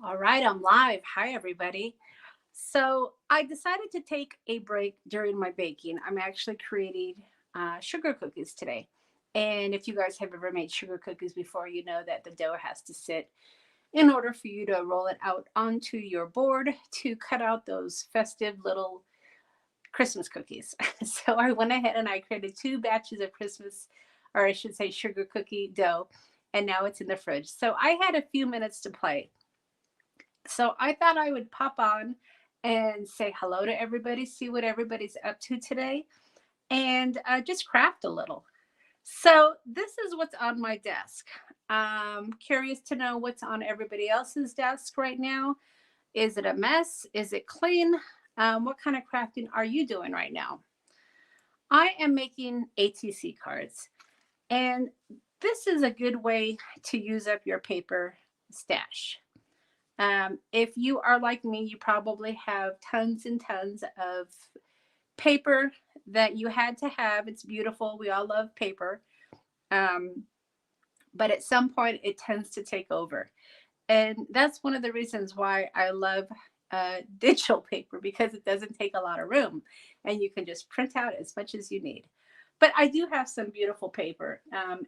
All right, I'm live. Hi, everybody. So, I decided to take a break during my baking. I'm actually creating sugar cookies today. And if you guys have ever made sugar cookies before, you know that the dough has to sit in order for you to roll it out onto your board to cut out those festive little Christmas cookies. So, I went ahead and I created two batches of Christmas, or I should say, sugar cookie dough. And now it's in the fridge. So, I had a few minutes to play. So I thought I would pop on and say hello to everybody, see what everybody's up to today, and just craft a little. So this is what's on my desk. Curious to know what's on everybody else's desk right now. Is it a mess? Is it clean? What kind of crafting are you doing right now? I am making ATC cards, and this is a good way to use up your paper stash. If you are like me, you probably have tons and tons of paper that you had to have. It's beautiful. We all love paper. Um, but at some point, it tends to take over. And that's one of the reasons why I love digital paper because it doesn't take a lot of room and you can just print out as much as you need. But I do have some beautiful paper.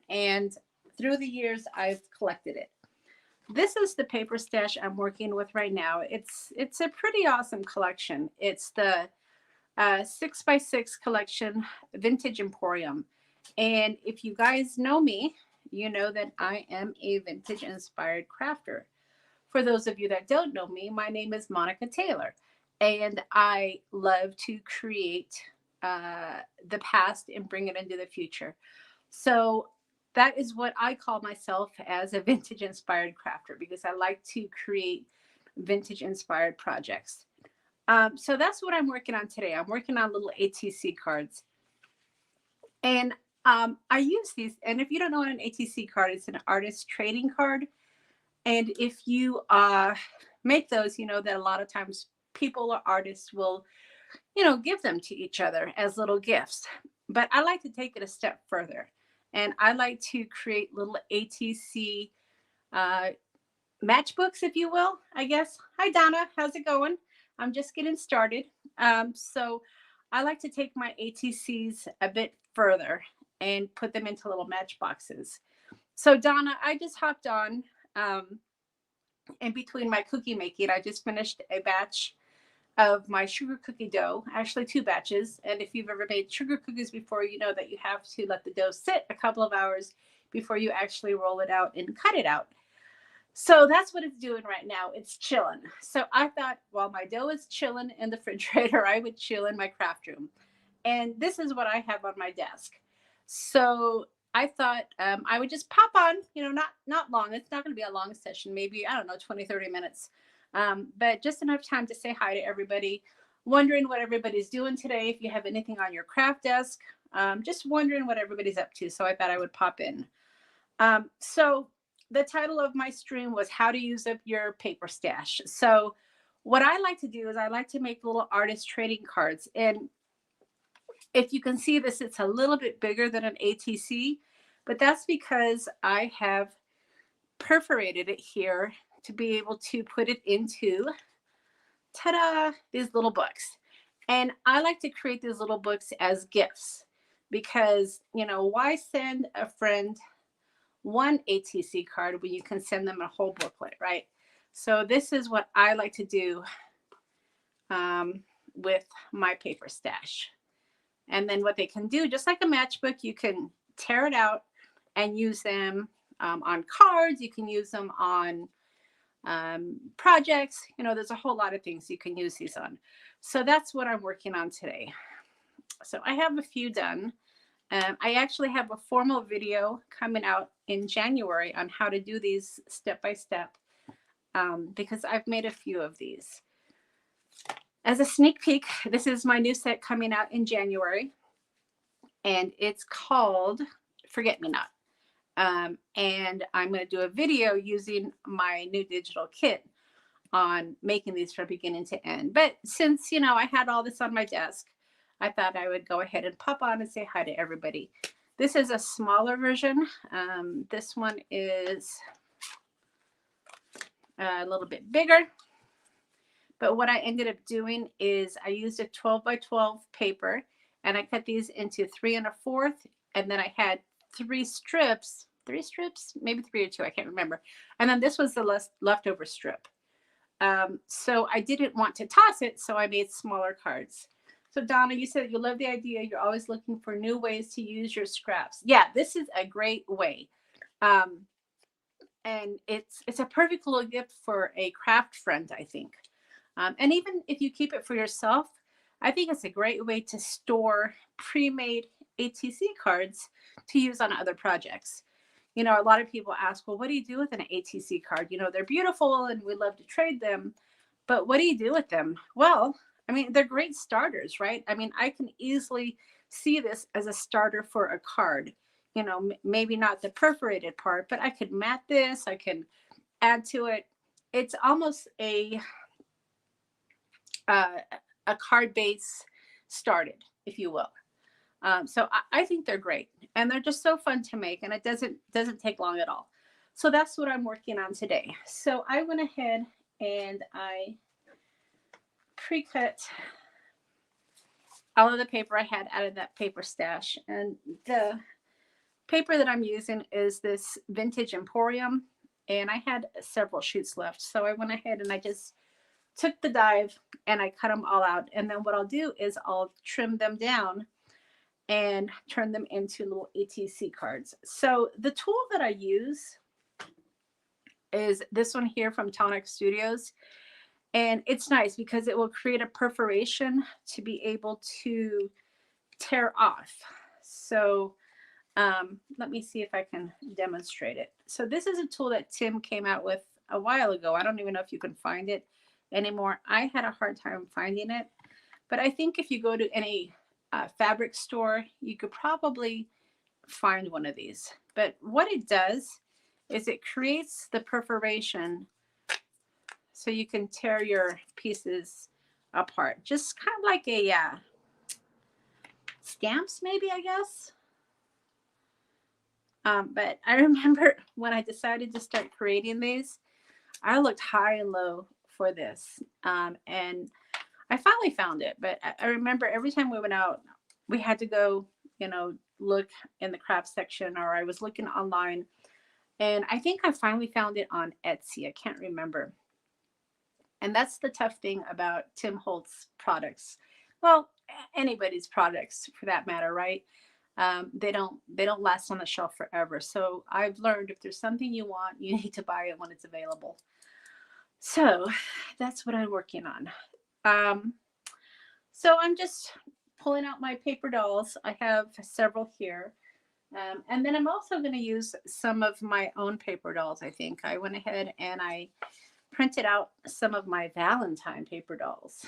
And through the years, I've collected it. This is the paper stash I'm working with right now. It's a pretty awesome collection. It's the 6x6 collection, Vintage Emporium. And if you guys know me, you know that I am a vintage inspired crafter. For those of you that don't know me, my name is Monica Taylor, and I love to create the past and bring it into the future. So that is what I call myself as a vintage inspired crafter because I like to create vintage inspired projects. So that's what I'm working on today. I'm working on little ATC cards. And I use these. And if you don't know what an ATC card is, an artist trading card. And if you make those, you know that a lot of times people or artists will, give them to each other as little gifts. But I like to take it a step further. And I like to create little ATC uh, matchbooks, if you will, I guess. Hi, Donna. How's it going? I'm just getting started. So I like to take my ATCs a bit further and put them into little matchboxes. So, Donna, I just hopped on. In between my cookie making, I just finished a batch of my sugar cookie dough, actually two batches. And if you've ever made sugar cookies before, you know that you have to let the dough sit a couple of hours before you actually roll it out and cut it out. So that's what it's doing right now. It's chilling. So I thought while my dough is chilling in the refrigerator, I would chill in my craft room. And this is what I have on my desk. So I thought I would just pop on, not long. It's not going to be a long session, maybe, I don't know, 20, 30 minutes. But just enough time to say hi to everybody, wondering what everybody's doing today. If you have anything on your craft desk, just wondering what everybody's up to. So I thought I would pop in. So the title of my stream was How to Use Up Your Paper Stash. So what I like to do is I like to make little artist trading cards. And if you can see this, it's a little bit bigger than an ATC, but that's because I have perforated it here to be able to put it into, ta-da, these little books. And I like to create these little books as gifts because, why send a friend one ATC card when you can send them a whole booklet, right? So this is what I like to do with my paper stash. And then what they can do, just like a matchbook, you can tear it out and use them on cards. You can use them on projects. There's a whole lot of things you can use these on. So that's what I'm working on today. So I have a few done. I actually have a formal video coming out in January on how to do these step by step because I've made a few of these. As a sneak peek, this is my new set coming out in January, and it's called Forget Me Not. And I'm going to do a video using my new digital kit on making these from beginning to end. But since, I had all this on my desk, I thought I would go ahead and pop on and say hi to everybody. This is a smaller version. This one is a little bit bigger. But what I ended up doing is I used a 12 by 12 paper, and I cut these into 3 1/4. And then I had three strips, maybe 3 or 2, I can't remember. And then this was the leftover strip. So I didn't want to toss it, so I made smaller cards. So Donna, you said you love the idea. You're always looking for new ways to use your scraps. Yeah, this is a great way. And it's a perfect little gift for a craft friend, I think. And even if you keep it for yourself, I think it's a great way to store pre-made ATC cards to use on other projects. You know, a lot of people ask, well, what do you do with an ATC card? You know, they're beautiful and we love to trade them, but what do you do with them? Well, I mean, they're great starters, right? I mean, I can easily see this as a starter for a card. You know, maybe not the perforated part, but I could mat this, I can add to it. It's almost a card base started, if you will. So I think they're great, and they're just so fun to make, and it doesn't take long at all. So that's what I'm working on today. So I went ahead and I pre-cut all of the paper I had out of that paper stash, and the paper that I'm using is this Vintage Emporium, and I had several sheets left, so I went ahead and I just took the dive and I cut them all out. And then what I'll do is I'll trim them down and turn them into little ATC cards. So the tool that I use is this one here from Tonic Studios. And it's nice because it will create a perforation to be able to tear off. So let me see if I can demonstrate it. So this is a tool that Tim came out with a while ago. I don't even know if you can find it anymore. I had a hard time finding it, but I think if you go to any fabric store, you could probably find one of these. But what it does is it creates the perforation so you can tear your pieces apart, just kind of like a stamps, maybe, I guess. But I remember when I decided to start creating these, I looked high and low for this, and I finally found it. But I remember every time we went out, we had to go, you know, look in the craft section, or I was looking online, and I think I finally found it on Etsy. I can't remember. And that's the tough thing about Tim Holtz products. Well, anybody's products for that matter, right? They don't last on the shelf forever. So I've learned if there's something you want, you need to buy it when it's available. So that's what I'm working on. So I'm just pulling out my paper dolls. I have several here. And then I'm also going to use some of my own paper dolls, I think. I went ahead and I printed out some of my Valentine paper dolls.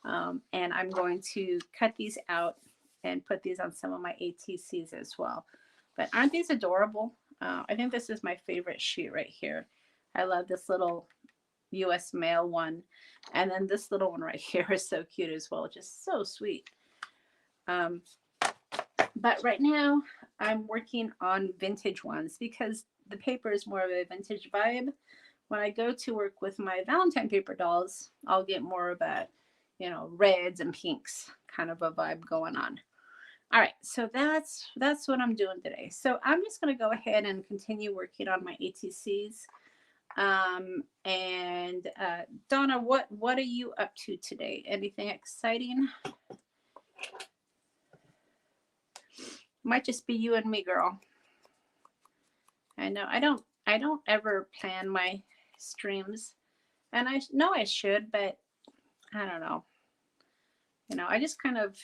And I'm going to cut these out and put these on some of my ATCs as well. But aren't these adorable? I think this is my favorite sheet right here. I love this little US mail one. And then this little one right here is so cute as well. Just so sweet. But right now I'm working on vintage ones because the paper is more of a vintage vibe. When I go to work with my Valentine paper dolls, I'll get more of a, you know, reds and pinks kind of a vibe going on. All right, so that's what I'm doing today. So I'm just going to go ahead and continue working on my ATCs. And Donna, what are you up to today? Anything exciting? Might just be you and me, girl. I know I don't ever plan my streams, and I know I should, but I don't know. You know, I just kind of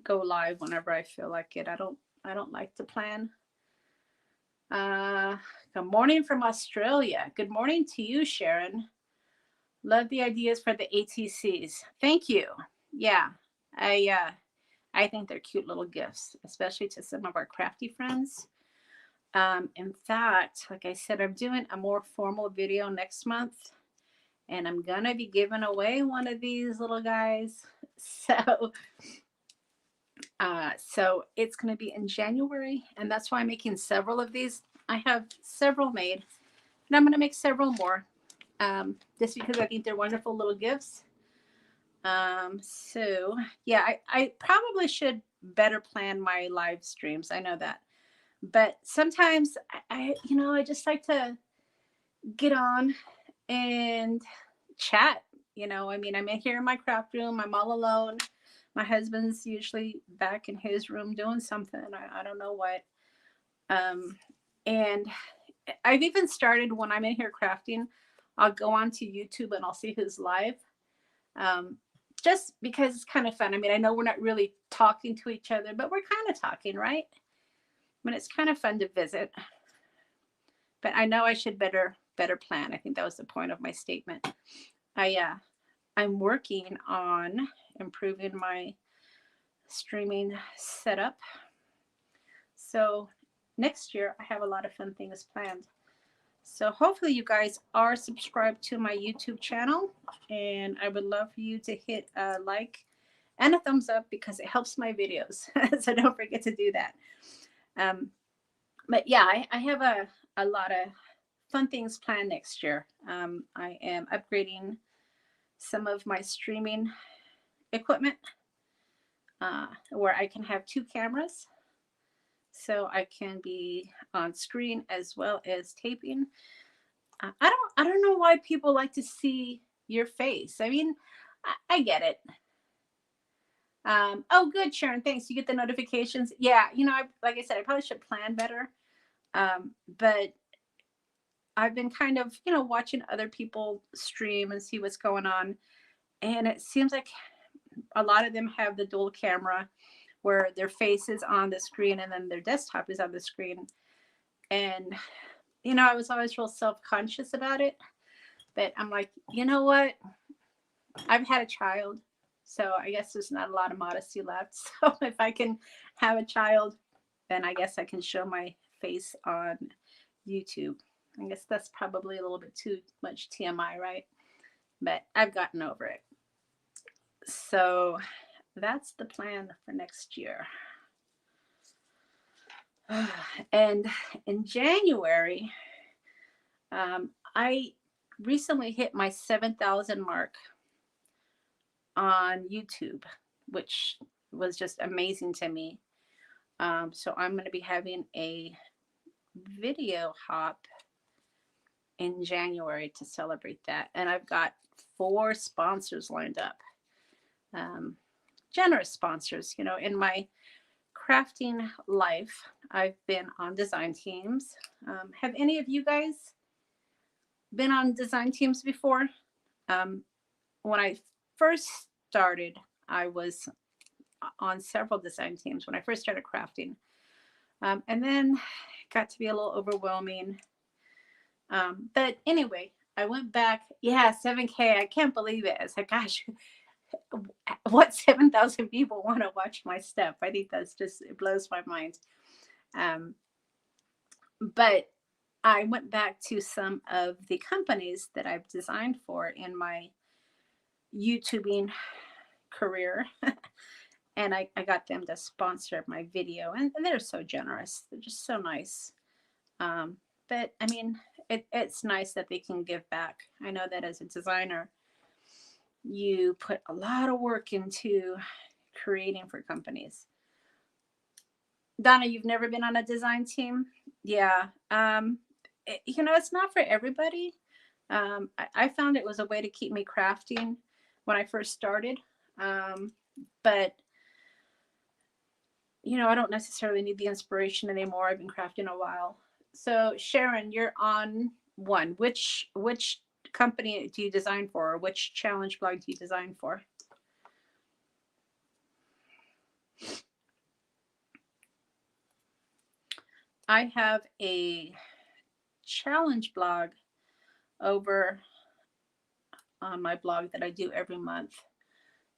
go live whenever I feel like it. I don't like to plan. Good morning from Australia. Good morning to you, Sharon. Love the ideas for the ATCs. Thank you. Yeah, I think they're cute little gifts, especially to some of our crafty friends. In fact, like I said, I'm doing a more formal video next month, and I'm gonna be giving away one of these little guys. So it's gonna be in January, and that's why I'm making several of these. I have several made, and I'm gonna make several more. just because I think they're wonderful little gifts. So yeah, I probably should better plan my live streams. I know that, but sometimes I just like to get on and chat. I mean, I'm in here in my craft room. I'm all alone. My husband's usually back in his room doing something. I don't know what. And I've even started when I'm in here crafting, I'll go onto YouTube and I'll see who's live. Just because it's kind of fun. I mean, I know we're not really talking to each other, but we're kind of talking, right? I mean, it's kind of fun to visit. But I know I should better plan. I think that was the point of my statement. I'm working on improving my streaming setup. So next year I have a lot of fun things planned. So hopefully you guys are subscribed to my YouTube channel, and I would love for you to hit a like and a thumbs up because it helps my videos. So don't forget to do that. But yeah, I have a lot of fun things planned next year. I am upgrading some of my streaming equipment where I can have 2 cameras, so I can be on screen as well as taping. I don't know why people like to see your face. I mean, I get it. Oh, good, Sharon. Thanks. You get the notifications. Yeah, like I said, I probably should plan better. But I've been kind of, watching other people stream and see what's going on. And it seems like a lot of them have the dual camera where their face is on the screen and then their desktop is on the screen. And, I was always real self-conscious about it. But I'm like, you know what? I've had a child, so I guess there's not a lot of modesty left. So if I can have a child, then I guess I can show my face on YouTube. I guess that's probably a little bit too much TMI, right? But I've gotten over it. So that's the plan for next year. And in January, I recently hit my 7,000 mark on YouTube, which was just amazing to me. So I'm going to be having a video hop in January to celebrate that. And I've got 4 sponsors lined up. Generous sponsors. In my crafting life, I've been on design teams. Have any of you guys been on design teams before? When I first started, I was on several design teams when I first started crafting. And then it got to be a little overwhelming. But anyway, I went back. Yeah, 7K. I can't believe it. It's like, gosh, what 7,000 people want to watch my stuff? I think it blows my mind. But I went back to some of the companies that I've designed for in my YouTubing career. And I got them to sponsor my video. And they're so generous. They're just so nice. But I mean, it's nice that they can give back. I know that as a designer, you put a lot of work into creating for companies. Donna, you've never been on a design team? Yeah. It's not for everybody. I found it was a way to keep me crafting when I first started. But, I don't necessarily need the inspiration anymore. I've been crafting a while. So Sharon, you're on one. Which company do you design for? Or which challenge blog do you design for? I have a challenge blog over on my blog that I do every month.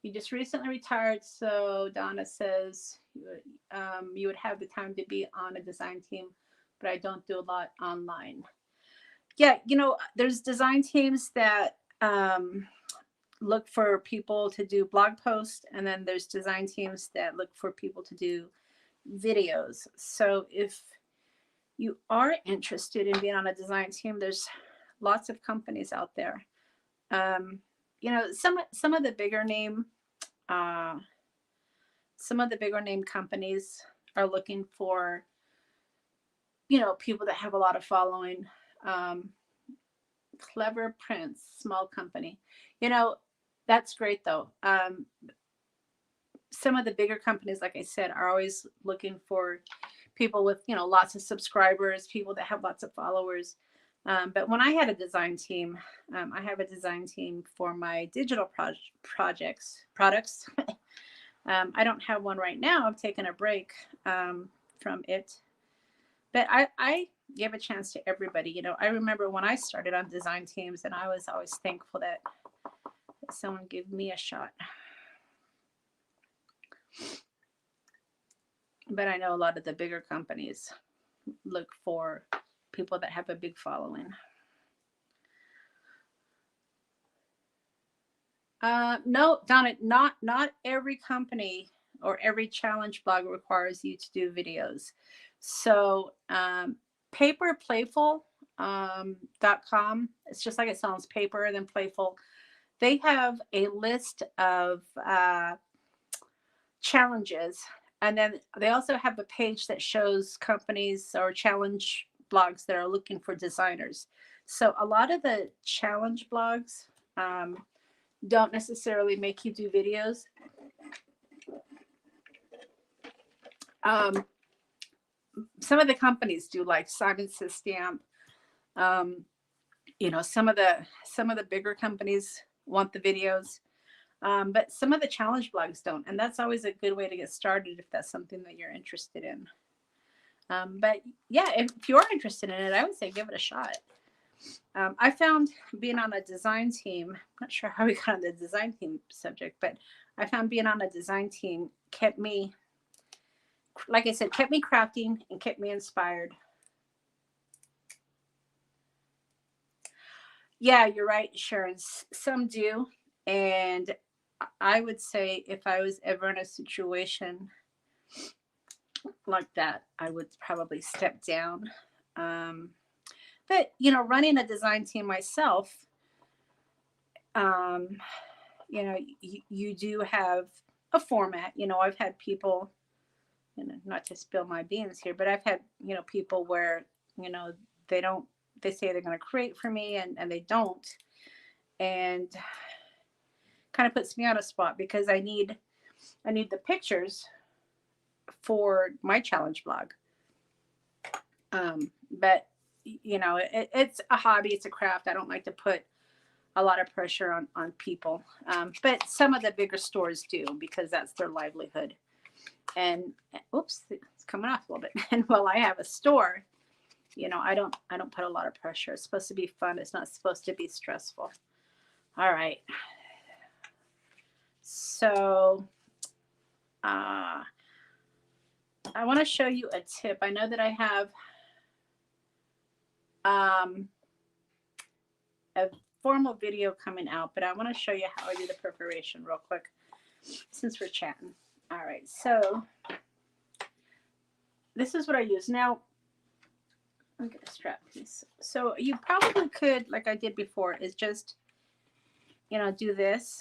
You just recently retired, so Donna says you would have the time to be on a design team, but I don't do a lot online. Yeah, there's design teams that look for people to do blog posts, and then there's design teams that look for people to do videos. So if you are interested in being on a design team, there's lots of companies out there. You know, some of the bigger name companies are looking for, you know, people that have a lot of following. Clever Prince, small company. You know, that's great though. Some of the bigger companies, like I said, are always looking for people with, you know, lots of subscribers, people that have lots of followers. But when I had a design team, I have a design team for my digital products. I don't have one right now. I've taken a break from it. But I give a chance to everybody. You know, I remember when I started on design teams, and I was always thankful that someone gave me a shot. But I know a lot of the bigger companies look for people that have a big following. No, Donna, not every company or every challenge blog requires you to do videos. So paperplayful.com, it's just like it sounds, paper then playful. They have a list of challenges, and then they also have a page that shows companies or challenge blogs that are looking for designers. So a lot of the challenge blogs don't necessarily make you do videos. Some of the companies do, like Simon Says Stamp. You know, some of the bigger companies want the videos, but some of the challenge blogs don't, and that's always a good way to get started if that's something that you're interested in. But yeah, if you're interested in it, I would say give it a shot. I found being on a design team, I'm not sure how we got on the design team subject, but I found being on a design team kept me, like I said, kept me crafting and kept me inspired. Yeah, you're right, Sharon. Some do. And I would say if I was ever in a situation like that, I would probably step down. But, you know, running a design team myself, you know, you do have a format. You know, I've had people, you know, not to spill my beans here, but I've had, you know, people where, you know, they say they're going to create for me and they don't. And kind of puts me on a spot because I need the pictures for my challenge blog. But you know, it's a hobby, it's a craft. I don't like to put a lot of pressure on people. But some of the bigger stores do, because that's their livelihood. And oops, it's coming off a little bit. And while I have a store, you know, I don't put a lot of pressure. It's supposed to be fun. It's not supposed to be stressful. All right. So I want to show you a tip. I know that I have a formal video coming out, but I want to show you how I do the perforation real quick since we're chatting. All right, so this is what I use. Now, I'm going to strap this. So you probably could, like I did before, is just, you know, do this,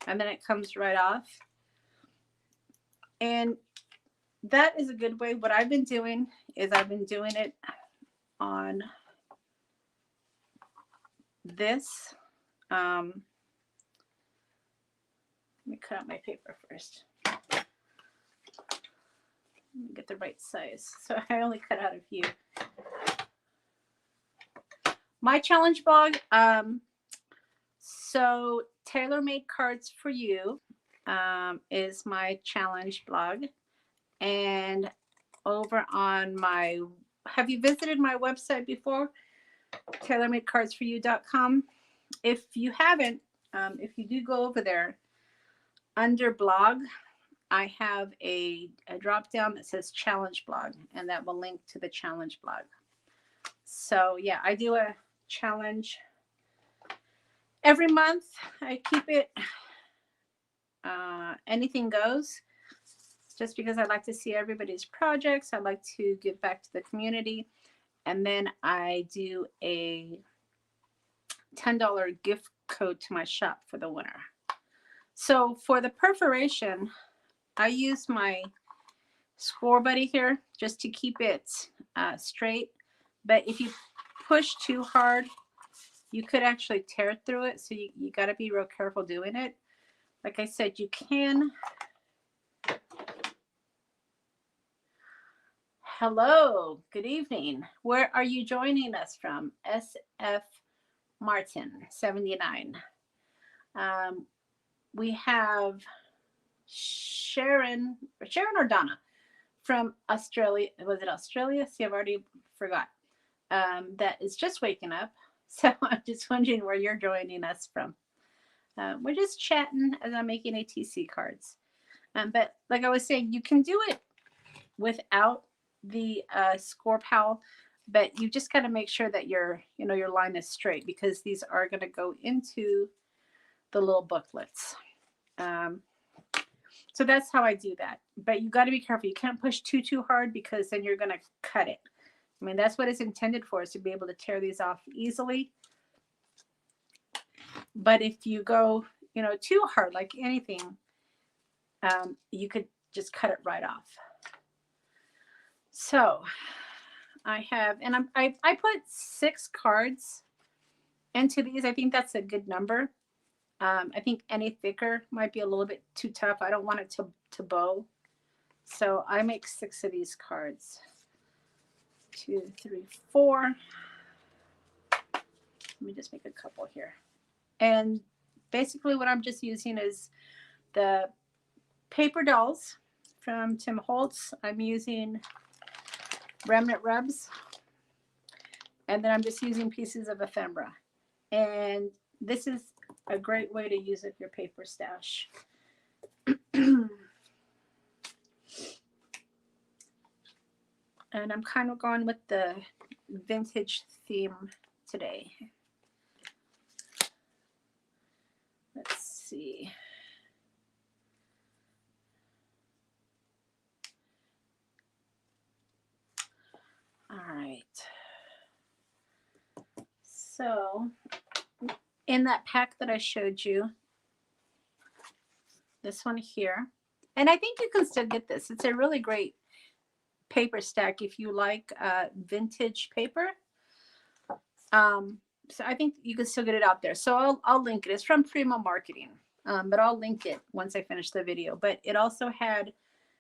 and then it comes right off. And that is a good way. What I've been doing is I've been doing it on this. Let me cut out my paper first. Let me get the right size. So I only cut out a few. My challenge blog. So Taylormadecards4u is my challenge blog. And over on my, have you visited my website before? Taylormadecards4u.com. If you haven't, if you do go over there, under blog, I have a drop down that says challenge blog, and that will link to the challenge blog. So yeah, I do a challenge every month. I keep it anything goes, just because I like to see everybody's projects. I like to give back to the community. And then I do a $10 gift code to my shop for the winner. So for the perforation, I use my score buddy here just to keep it straight. But if you push too hard, you could actually tear through it. So you got to be real careful doing it. Like I said, you can. Hello, good evening. Where are you joining us from? SF Martin 79. We have Sharon or Donna from Australia. Was it Australia? See, I've already forgot. That is just waking up. So I'm just wondering where you're joining us from. We're just chatting as I'm making ATC cards. But like I was saying, you can do it without the score pal, but you just got to make sure that your line is straight, because these are going to go into the little booklets. So that's how I do that. But you got to be careful. You can't push too hard, because then you're going to cut it. I mean, that's what it's intended for, is to be able to tear these off easily. But if you go, too hard, like anything, you could just cut it right off. So I have, and I put 6 cards into these. I think that's a good number. I think any thicker might be a little bit too tough. I don't want it to bow. So I make 6 of these cards. 2, 3, 4. Let me just make a couple here. And basically what I'm just using is the paper dolls from Tim Holtz. I'm using remnant rubs, and then I'm just using pieces of ephemera. And this is a great way to use up your paper stash. And I'm kind of going with the vintage theme today. Let's see. All right. So in that pack that I showed you, this one here, and I think you can still get this. It's a really great paper stack if you like vintage paper. So I think you can still get it out there. So I'll link it. It's from Primo Marketing, but I'll link it once I finish the video. But it also had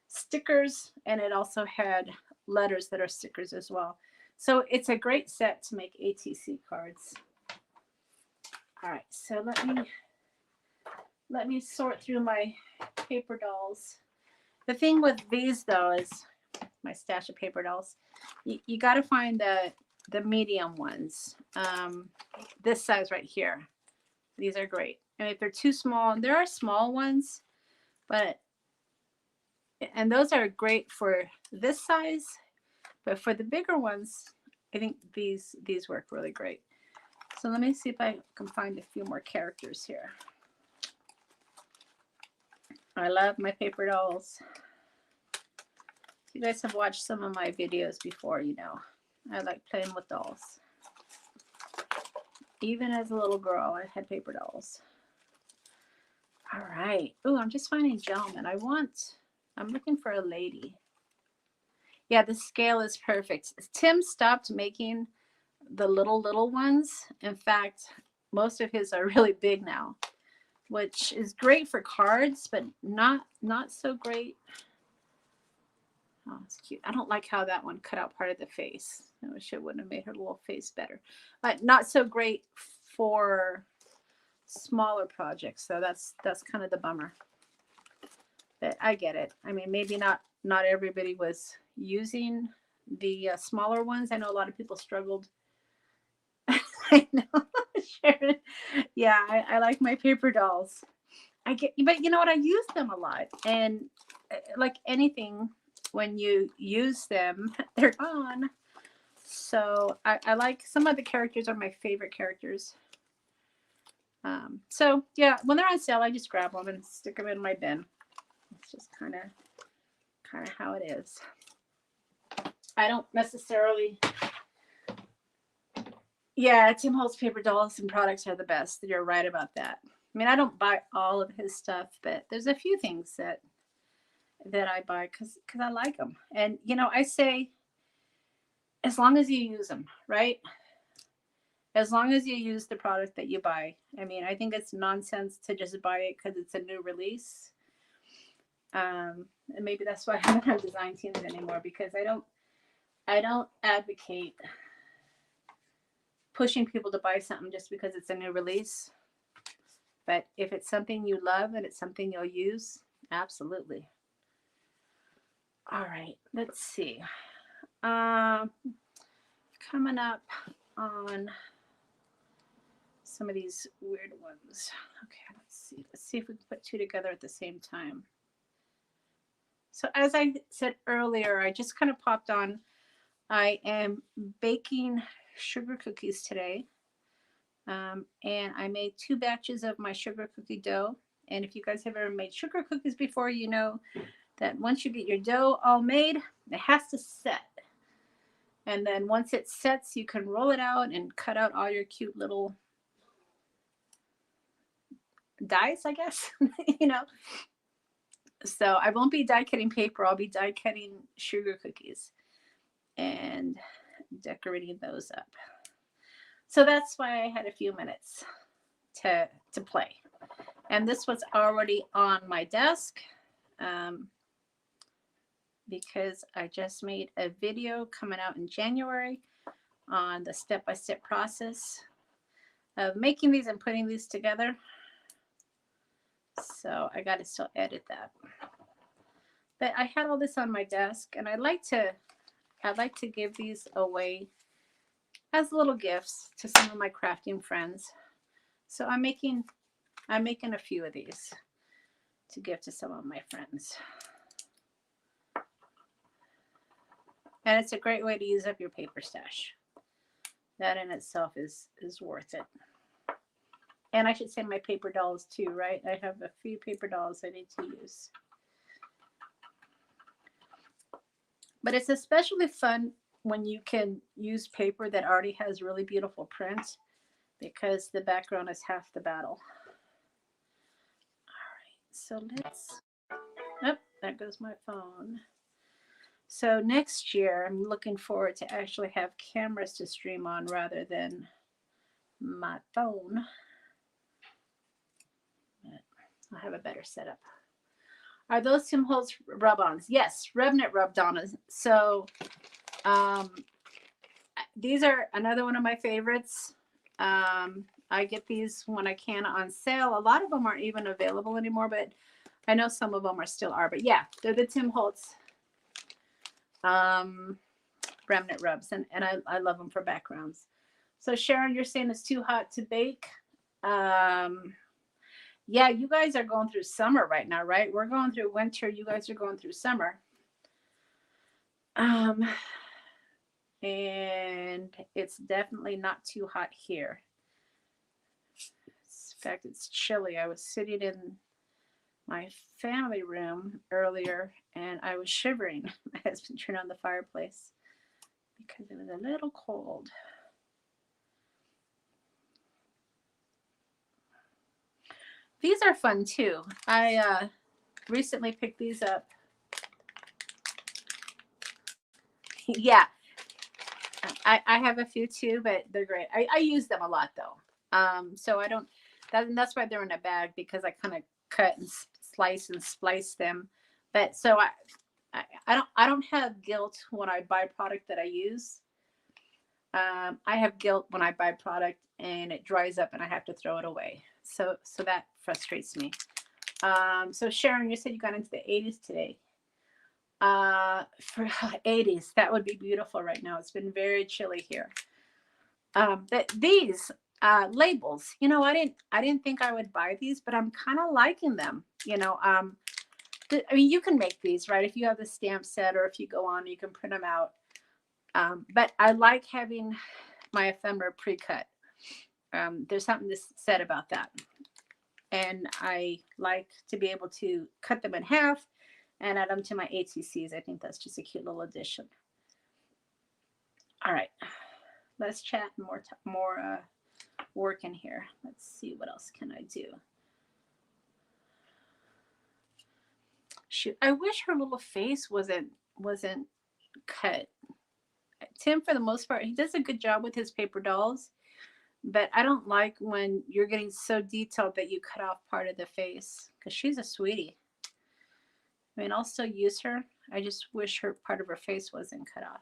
stickers, and it also had letters that are stickers as well. So it's a great set to make ATC cards. All right, so let me sort through my paper dolls. The thing with these though is my stash of paper dolls. You got to find the medium ones. This size right here. These are great. And if they're too small, there are small ones, and those are great for this size. But for the bigger ones, I think these work really great. So let me see if I can find a few more characters here. I love my paper dolls. If you guys have watched some of my videos before, you know I like playing with dolls. Even as a little girl, I had paper dolls. All right. Oh, I'm just finding gentlemen. I'm looking for a lady. Yeah, the scale is perfect. Tim stopped making the little ones. In fact, most of his are really big now, which is great for cards, but not so great. Oh, it's cute. I don't like how that one cut out part of the face. I wish it wouldn't have made her little face better. But not so great for smaller projects. So that's kind of the bummer. But I get it. I mean, maybe not everybody was using the smaller ones. I know a lot of people struggled. I know, Sharon. Yeah, I like my paper dolls. But you know what? I use them a lot, and like anything, when you use them, they're gone. So I like, some of the characters are my favorite characters. So yeah, when they're on sale, I just grab them and stick them in my bin. It's just kind of how it is. I don't necessarily Yeah, Tim Holtz paper dolls and products are the best. You're right about that. I mean, I don't buy all of his stuff, but there's a few things that I buy because I like them. And you know, I say as long as you use them, right? As long as you use the product that you buy. I mean, I think it's nonsense to just buy it because it's a new release. And maybe that's why I don't have design teams anymore because I don't advocate pushing people to buy something just because it's a new release. But if it's something you love and it's something you'll use, absolutely. All right, let's see. Um, Coming up on some of these weird ones. Okay, let's see. Let's see if we can put two together at the same time. So as I said earlier, I just kind of popped on. I am baking sugar cookies today. And I made 2 batches of my sugar cookie dough. And if you guys have ever made sugar cookies before, you know that once you get your dough all made, it has to set. And then once it sets, you can roll it out and cut out all your cute little dies, I guess, you know. So I won't be die cutting paper. I'll be die cutting sugar cookies and decorating those up. So that's why I had a few minutes to play. And this was already on my desk because I just made a video coming out in January on the step-by-step process of making these and putting these together. So I got to still edit that. But I had all this on my desk, and I'd like to give these away as little gifts to some of my crafting friends. So I'm making a few of these to give to some of my friends. And it's a great way to use up your paper stash. That in itself is worth it. And I should say my paper dolls too, right? I have a few paper dolls I need to use. But it's especially fun when you can use paper that already has really beautiful print because the background is half the battle. All right, so let's, oh, there goes my phone. So next year, I'm looking forward to actually have cameras to stream on rather than my phone. But I'll have a better setup. Are those Tim Holtz Rub Ons? Yes, RevNet Rub Ons. So these are another one of my favorites. I get these when I can on sale. A lot of them aren't even available anymore, but I know some of them still are. But yeah, they're the Tim Holtz remnant rubs, and I love them for backgrounds. So Sharon, you're saying it's too hot to bake. Yeah, you guys are going through summer right now, right? We're going through winter. You guys are going through summer. And it's definitely not too hot here. In fact, it's chilly. I was sitting in my family room earlier and I was shivering. My husband turned on the fireplace because it was a little cold. These are fun too. I recently picked these up. Yeah, I have a few too, but they're great. I use them a lot though. So I don't. That's why they're in a bag because I kind of cut and slice and splice them. But so I don't have guilt when I buy product that I use. I have guilt when I buy product and it dries up and I have to throw it away. So that frustrates me. So Sharon, you said you got into the 80s today. For 80s, that would be beautiful right now. It's been very chilly here. But these labels, you know, I didn't think I would buy these, but I'm kind of liking them. You know, I mean, you can make these, right? If you have the stamp set or if you go on, you can print them out. But I like having my ephemera pre-cut. There's something to said about that. And I like to be able to cut them in half and add them to my ATCs. I think that's just a cute little addition. All right. less chat and more work in here. Let's see, what else can I do? Shoot, I wish her little face wasn't cut. Tim, for the most part, he does a good job with his paper dolls, but I don't like when you're getting so detailed that you cut off part of the face, because she's a sweetie. I mean, I'll still use her. I just wish her part of her face wasn't cut off.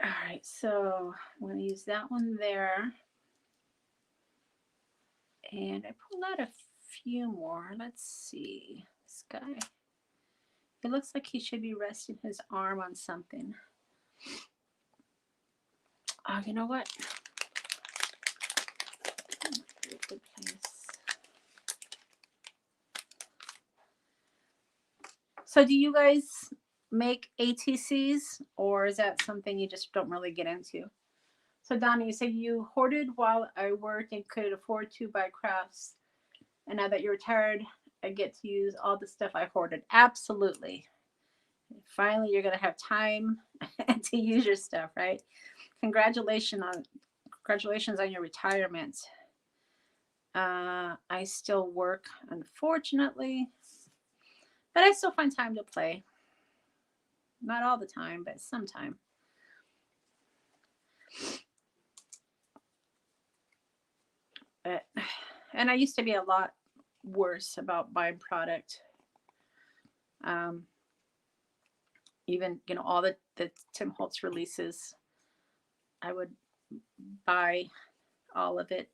All right, so I'm going to use that one there. And I pulled out a few more. Let's see. This guy. It looks like he should be resting his arm on something. Oh, you know what? Good place. So do you guys make ATCs, or is that something you just don't really get into? So Donna, you said you hoarded while I worked and could afford to buy crafts. And now that you're retired, I get to use all the stuff I hoarded. Absolutely. Finally, you're going to have time to use your stuff, right? Congratulations on your retirement. I still work, unfortunately, but I still find time to play. Not all the time, but sometime. And I used to be a lot worse about buying product. Even, you know, all the Tim Holtz releases, I would buy all of it.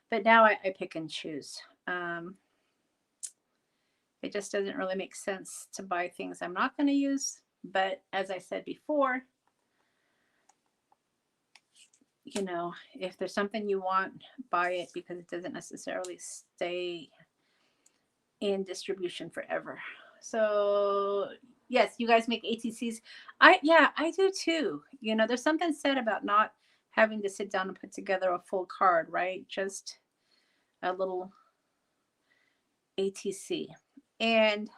But now I pick and choose. It just doesn't really make sense to buy things I'm not going to use. But as I said before, you know, if there's something you want, buy it, because it doesn't necessarily stay in distribution forever. So yes, you guys make ATCs. I do too. You know, there's something said about not having to sit down and put together a full card, right? Just a little ATC. And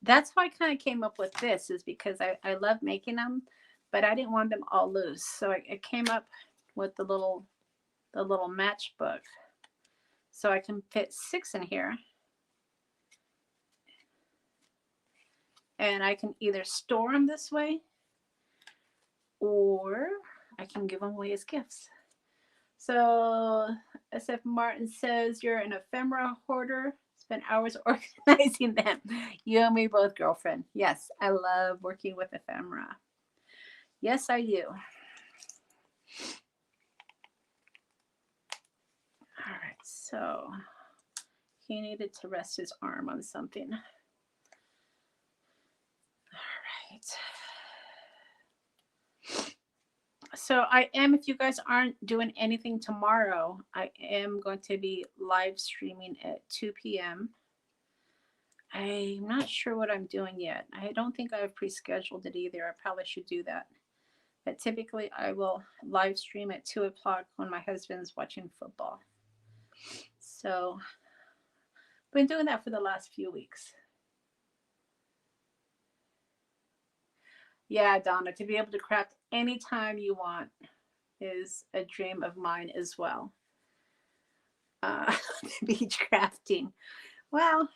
that's how I kind of came up with this, is because I love making them, but I didn't want them all loose. So I came up with the little matchbook. So I can fit 6 in here. And I can either store them this way, or I can give them away as gifts. So SF Martin says, you're an ephemera hoarder. Spend hours organizing them. You and me both, girlfriend. Yes, I love working with ephemera. Yes, I do. All right, so he needed to rest his arm on something. All right. So I am, if you guys aren't doing anything tomorrow, I am going to be live streaming at 2 p.m. I'm not sure what I'm doing yet. I don't think I've pre-scheduled it either. I probably should do that. But typically I will live stream at 2 o'clock when my husband's watching football. So I've been doing that for the last few weeks. Yeah, Donna, to be able to craft anytime you want is a dream of mine as well. Beach crafting. Well,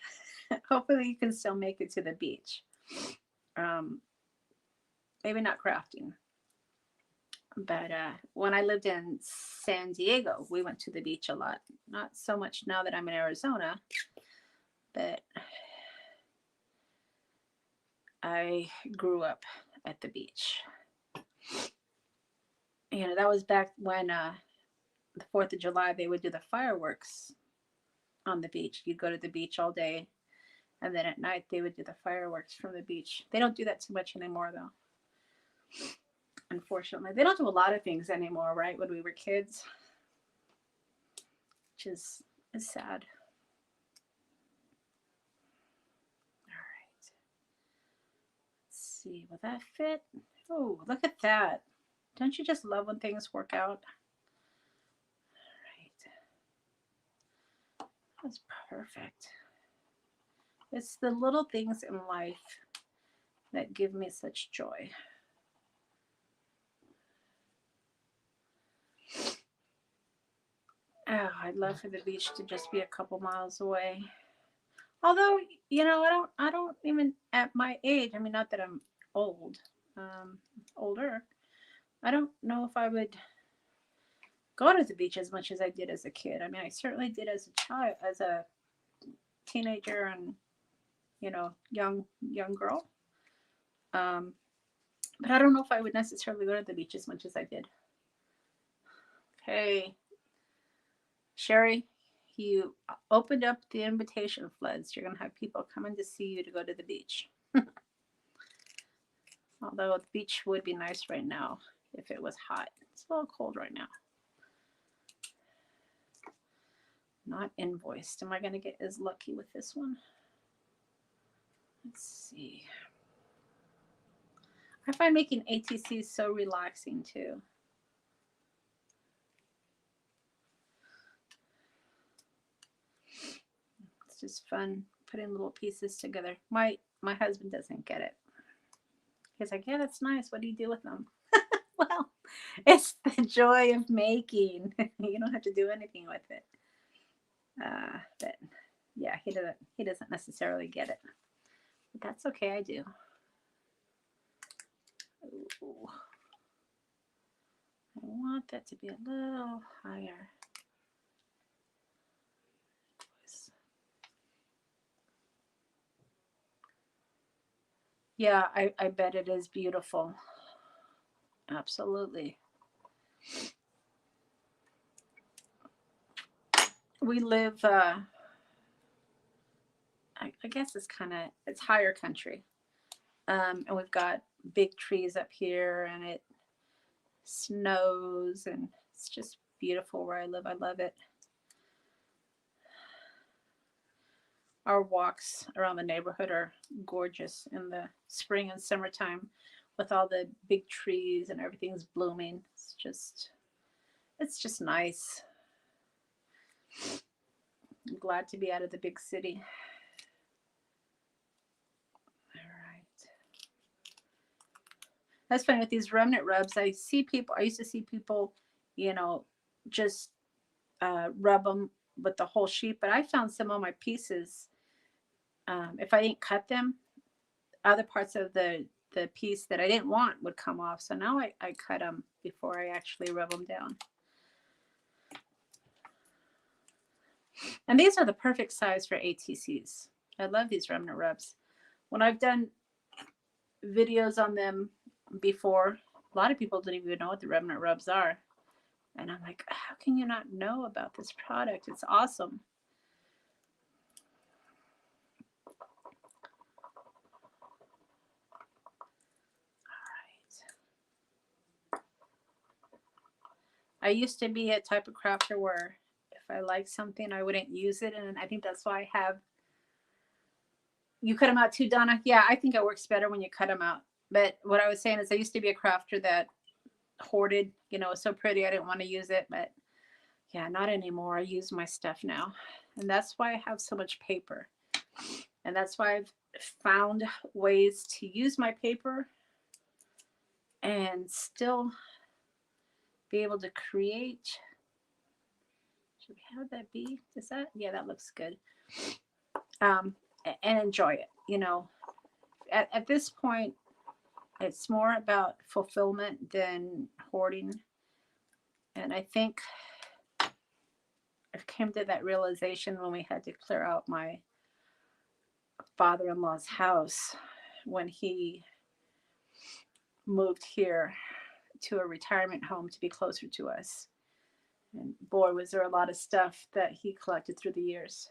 hopefully you can still make it to the beach. Maybe not crafting. But when I lived in San Diego, we went to the beach a lot. Not so much now that I'm in Arizona, but I grew up at the beach. You know, that was back when the 4th of July, they would do the fireworks on the beach. You'd go to the beach all day, and then at night they would do the fireworks from the beach. They don't do that too much anymore, though. Unfortunately, they don't do a lot of things anymore, right? When we were kids, which is sad. All right. Let's see. Will that fit? Oh, look at that. Don't you just love when things work out? All right. That's perfect. It's the little things in life that give me such joy. Oh, I'd love for the beach to just be a couple miles away. Although, you know, I don't even at my age. I mean, not that I'm old, older. I don't know if I would go to the beach as much as I did as a kid. I mean, I certainly did as a child, as a teenager, and young girl. Um, but I don't know if I would necessarily go to the beach as much as I did. Hey, Sherry, you opened up the invitation floods. You're gonna have people coming to see you to go to the beach. Although the beach would be nice right now if it was hot. It's a little cold right now. Not invoiced. Am I going to get as lucky with this one? Let's see. I find making ATCs so relaxing too. It's just fun putting little pieces together. My husband doesn't get it. He's like, yeah, that's nice. What do you do with them? Well, it's the joy of making. You don't have to do anything with it. But yeah, he doesn't necessarily get it. But that's okay, I do. Ooh. I want that to be a little higher. Yeah, I bet it is beautiful. Absolutely. We live, I guess it's higher country. And we've got big trees up here, and it snows, and it's just beautiful where I live. I love it. Our walks around the neighborhood are gorgeous in the spring and summertime with all the big trees and everything's blooming. It's just nice. I'm glad to be out of the big city. All right. That's funny with these remnant rubs. I used to see people, just rub them with the whole sheet, but I found some of my pieces, if I didn't cut them, other parts of the piece that I didn't want would come off. So now I cut them before I actually rub them down. And these are the perfect size for ATCs. I love these remnant rubs. When I've done videos on them before, a lot of people don't even know what the remnant rubs are. And I'm like, how can you not know about this product? It's awesome. I used to be a type of crafter where if I like something, I wouldn't use it. And I think that's why I have, you cut them out too, Donna? Yeah, I think it works better when you cut them out. But what I was saying is I used to be a crafter that hoarded, it was so pretty, I didn't want to use it. But yeah, not anymore. I use my stuff now. And that's why I have so much paper. And that's why I've found ways to use my paper and still be able to create. Should we have that be? Is that? Yeah, that looks good. And enjoy it. At this point, it's more about fulfillment than hoarding. And I think I came to that realization when we had to clear out my father-in-law's house when he moved here to a retirement home to be closer to us. And boy, was there a lot of stuff that he collected through the years.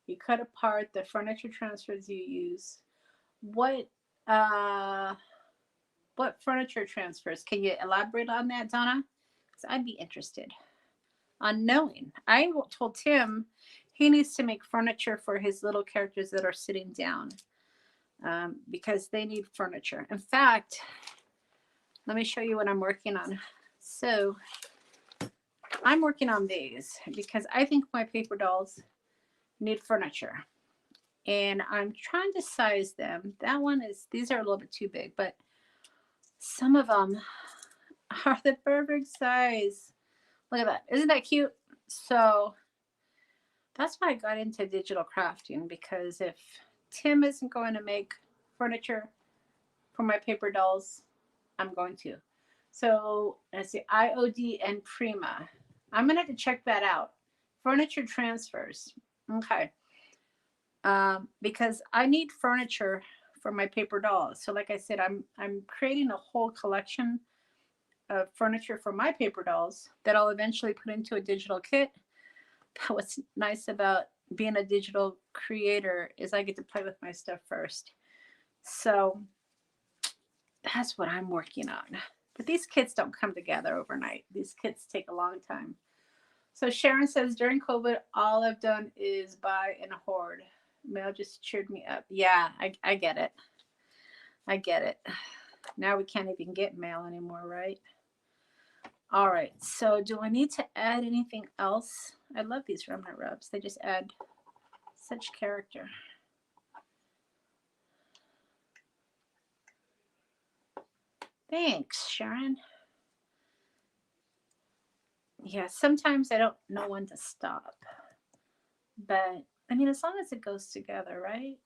You cut apart the furniture transfers you use. What furniture transfers? Can you elaborate on that, Donna? Because I'd be interested on knowing. I told Tim he needs to make furniture for his little characters that are sitting down, because they need furniture. In fact, let me show you what I'm working on. So I'm working on these because I think my paper dolls need furniture. And I'm trying to size them. That one is, these are a little bit too big, but some of them are the perfect size. Look at that. Isn't that cute? So that's why I got into digital crafting, because if Tim isn't going to make furniture for my paper dolls, I'm going to. So let's see, IOD and Prima. I'm going to have to check that out. Furniture transfers. Okay. Because I need furniture for my paper dolls. So like I said, I'm creating a whole collection of furniture for my paper dolls that I'll eventually put into a digital kit. But what's nice about being a digital creator is I get to play with my stuff first. So that's what I'm working on. But these kits don't come together overnight. These kits take a long time. So Sharon says, during COVID, all I've done is buy and hoard. Mail just cheered me up. Yeah, I get it. I get it. Now we can't even get mail anymore, right? All right. So do I need to add anything else? I love these remnant rubs. They just add such character. Thanks, Sharon. Yeah, sometimes I don't know when to stop. But, I mean, as long as it goes together, right?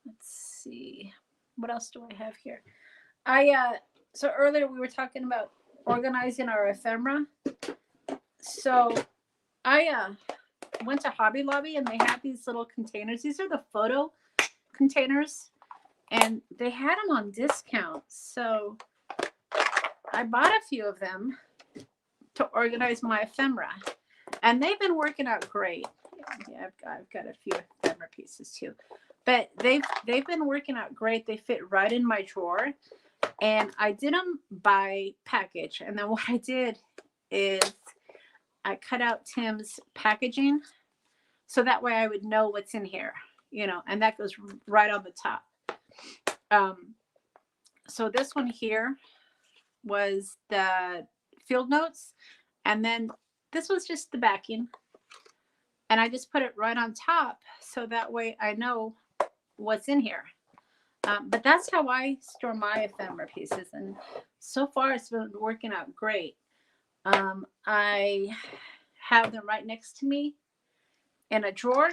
Let's see. What else do I have here? So earlier we were talking about organizing our ephemera. So I went to Hobby Lobby and they have these little containers. These are the photo containers and they had them on discount. So I bought a few of them to organize my ephemera and they've been working out great. Yeah, I've got a few ephemera pieces too, but they've been working out great. They fit right in my drawer. And I did them by package. And then what I did is I cut out Tim's packaging so that way I would know what's in here, you know, and that goes right on the top. So this one here was the field notes. And then this was just the backing. And I just put it right on top so that way I know what's in here. But that's how I store my ephemera pieces. And so far, it's been working out great. I have them right next to me in a drawer.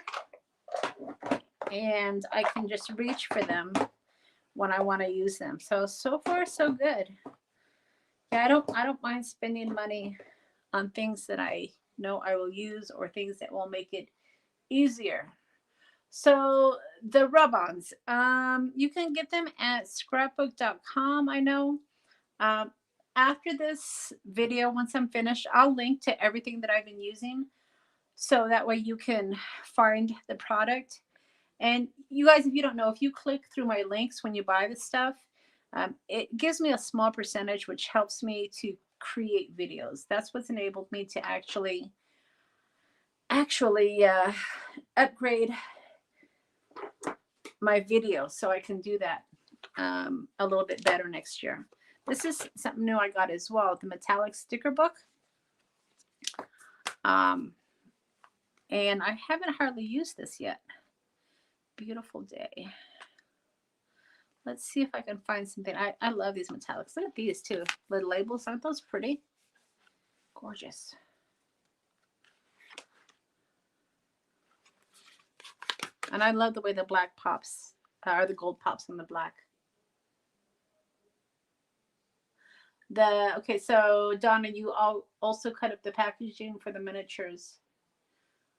And I can just reach for them when I want to use them. So far, so good. Yeah, I don't mind spending money on things that I know I will use or things that will make it easier. So the rub-ons, you can get them at scrapbook.com. I know. After this video, once I'm finished, I'll link to everything that I've been using. So that way you can find the product. And you guys, if you don't know, if you click through my links when you buy the stuff, it gives me a small percentage, which helps me to create videos. That's what's enabled me to actually upgrade my video so I can do that a little bit better next year. This is something new I got as well, the metallic sticker book. And I haven't hardly used this yet. Beautiful day. Let's see if I can find something. I love these metallics. Look at these too. The labels, aren't those pretty? Gorgeous. And I love the way the black pops, or the gold pops on the black. Okay, so Donna, you also cut up the packaging for the miniatures.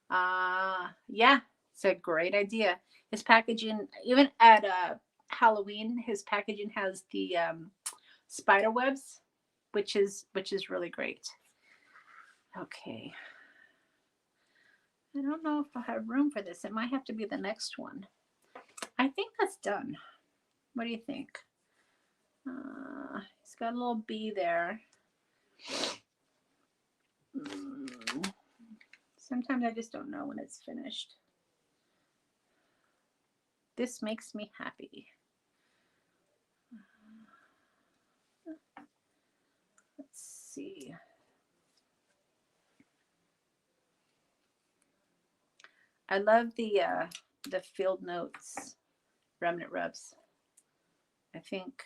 Yeah, it's a great idea. His packaging, even at Halloween, his packaging has the spider webs, which is really great. Okay. I don't know if I have room for this. It might have to be the next one. I think that's done. What do you think? It's got a little bee there. Sometimes I just don't know when it's finished. This makes me happy. Let's see. I love the Field Notes remnant rubs. I think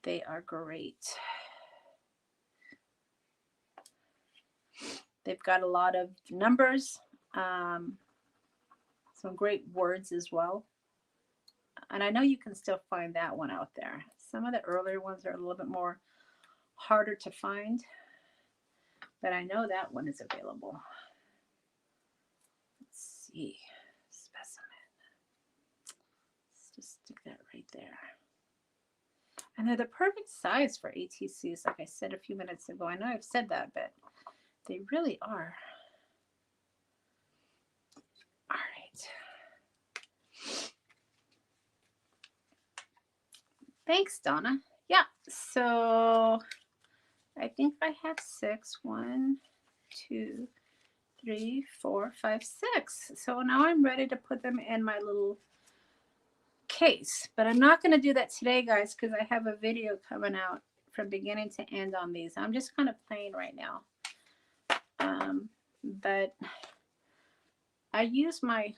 they are great. They've got a lot of numbers, some great words as well. And I know you can still find that one out there. Some of the earlier ones are a little bit more harder to find, but I know that one is available. Let's see, specimen. Let's just stick that right there. And they're the perfect size for ATCs, like I said a few minutes ago. I know I've said that, but they really are. All right. Thanks, Donna. Yeah, so I think I have 6. 1, 2, 3, 4, 5, 6. So now I'm ready to put them in my little case. But I'm not going to do that today, guys, because I have a video coming out from beginning to end on these. I'm just kind of playing right now. But I use my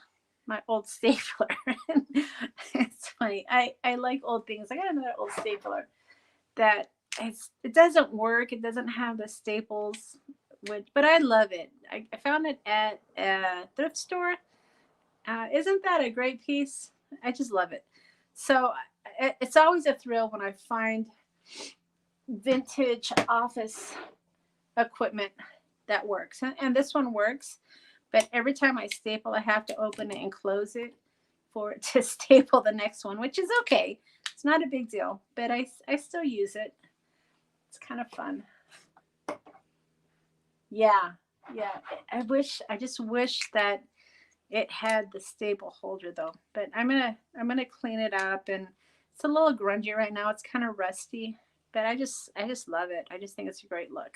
old stapler. It's funny. I like old things. I got another old stapler that it doesn't work. It doesn't have the staples, but I love it. I found it at a thrift store. Isn't that a great piece? I just love it. So it's always a thrill when I find vintage office equipment that works. And this one works, but every time I staple, I have to open it and close it for it to staple the next one, which is okay. It's not a big deal, but I still use it. It's kind of fun. Yeah. I just wish that it had the staple holder though, but I'm gonna clean it up, and it's a little grungy right now. It's kind of rusty, but I just love it. I just think it's a great look.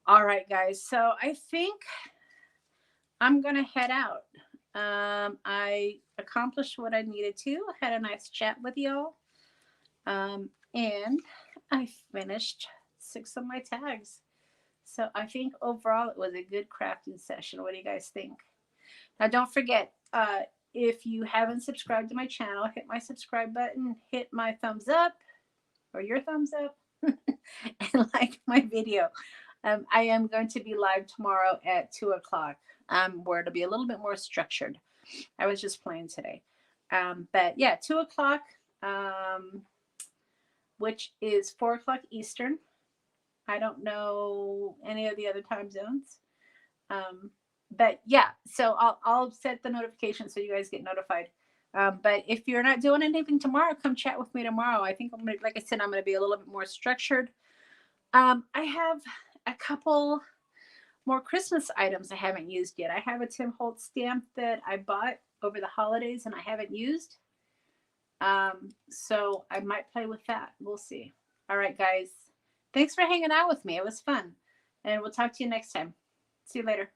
All right, guys. So I think I'm gonna head out. I accomplished what I needed to. I had a nice chat with y'all, and I finished 6 of my tags. So I think overall it was a good crafting session. What do you guys think? Now don't forget, if you haven't subscribed to my channel, hit my subscribe button, hit my thumbs up or your thumbs up, and like my video. I am going to be live tomorrow at 2 o'clock, where it'll be a little bit more structured. I was just playing today. But yeah, 2 o'clock, which is 4 o'clock Eastern. I don't know any of the other time zones. But yeah, so I'll set the notification so you guys get notified. But if you're not doing anything tomorrow, come chat with me tomorrow. I think I'm gonna, like I said, I'm gonna be a little bit more structured. I have a couple more Christmas items I haven't used yet. I have a Tim Holtz stamp that I bought over the holidays and I haven't used. So I might play with that. We'll see. All right, guys. Thanks for hanging out with me. It was fun. And we'll talk to you next time. See you later.